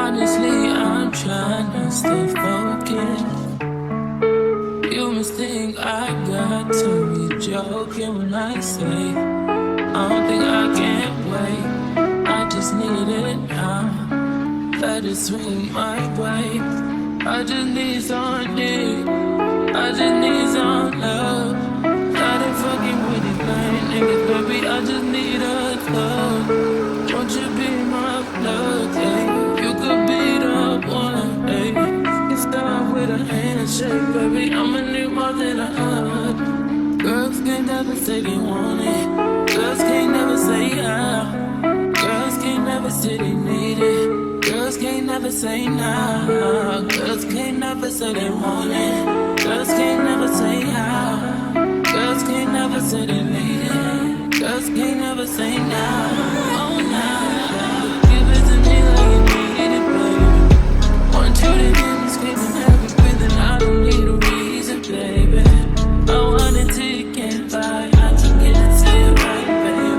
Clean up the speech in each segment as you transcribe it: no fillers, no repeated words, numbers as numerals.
Honestly, I'm trying to stay focused. You must think I got to be joking when I say I don't think I can wait. I just need it now. Let it swing my way. I just need some dick. I just need some love. Started fucking with these lame niggas, baby. I just need a love. Won't you be my plug, ayy? You could be the one, ayy. You start with a handshake, baby. I'ma need more than a hug. Girls can't never say they want it. Girls can't never say how. Girls can't never say they need it. Girls can't never say nah. Girls can't never say they want it. Girls can't never say how. Girls can't never say they need it. Girls can't never say nah. Oh nah. Give it to me like you need it, baby. Want you to hear me screaming every breathing. I don't need a reason, baby. I want it till you can't buy. I can get it to you right, baby.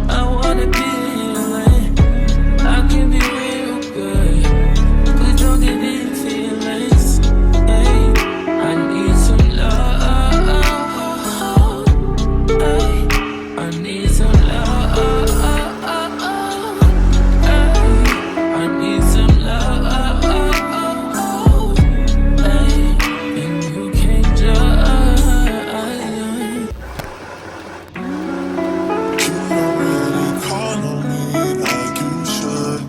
I wanna be healing. I can be real good. Please don't get any feelings. Hey, I need some love. Hey, I need some love. Hey, I need some love. Hey, and you can't judge. You don't really call on me like you should.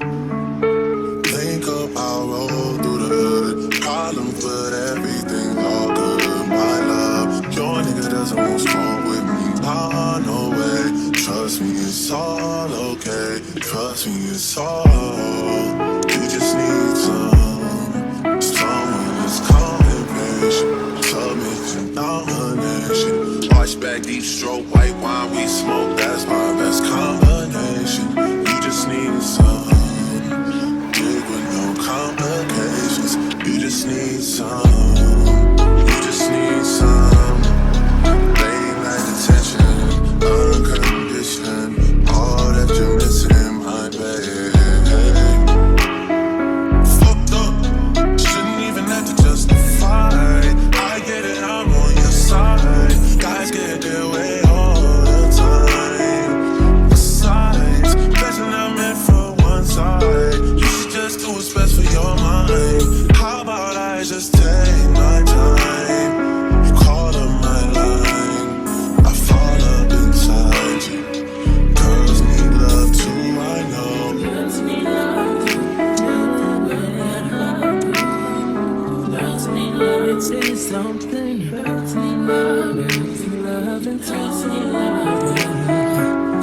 Think about roll through the hood. Problems, but everything's all good. My love, your nigga doesn't want smoke with me. Nah, no way. Trust me, it's all okay. Trust me, it's all. You just need someone that's calm and patient. Submission, domination. Watch back, deep stroke, white wine, we smoke. That's my best combination. You just need some. Dig with no complications. You just need some. You just need some. Late night attention, unconditioned. All that you're missing, my babe. Fucked up, shouldn't even have to justify. I get it, I'm on your side. Guys get their way all the time. Besides, passion I'm meant for one side. You should just do what's best for your mind. How about I just take my time? You call up my line, I fall up inside you. Girls need love too, I know. Girls need love. Girls need love. It says something. Girls need love. Girls need love. And girls need love.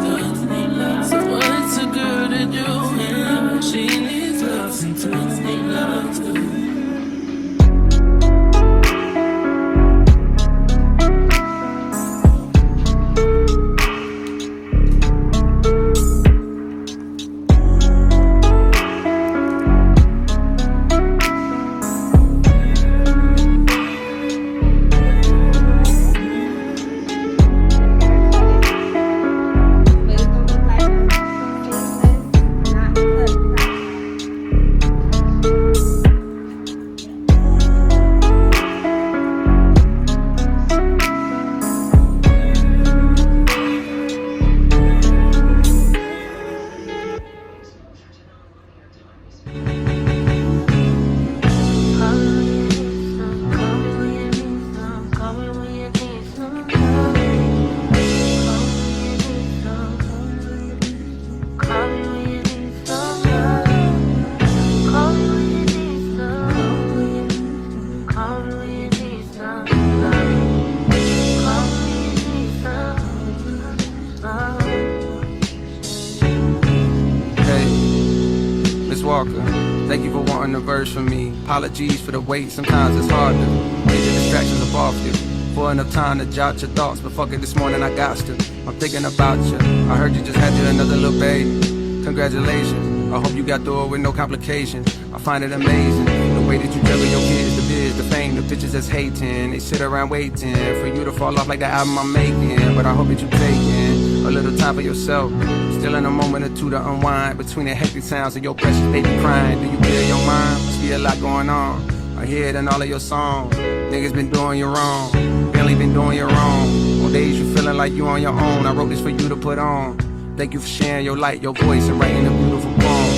Girls need love. So what's a girl to do? Yeah, she needs love. And girls need love too. Walker, thank you for wanting a verse from me. Apologies for the wait, sometimes it's hard to get the distractions up off you. For enough time to jot your thoughts, but fuck it, this morning I got to. I'm thinking about you. I heard you just had you another little baby. Congratulations. I hope you got through it with no complications. I find it amazing the way that you juggle your kids, the biz, the fame, the bitches that's hating. They sit around waiting for you to fall off like the album I'm making. But I hope that you taking a little time for yourself. Still in a moment or two to unwind between the hectic sounds of your precious baby crying. Do you feel your mind? Must be a lot going on. I hear it in all of your songs. Niggas been doing you wrong. Barely been doing you wrong. On days you feeling like you on your own. I wrote this for you to put on. Thank you for sharing your light, your voice, and writing a beautiful poem.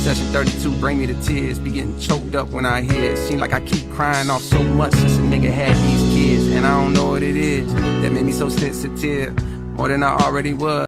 Session 32, bring me to tears. Be getting choked up when I hear it. Seem like I keep crying off so much since a nigga had these kids. And I don't know what it is that made me so sensitive, more than I already was.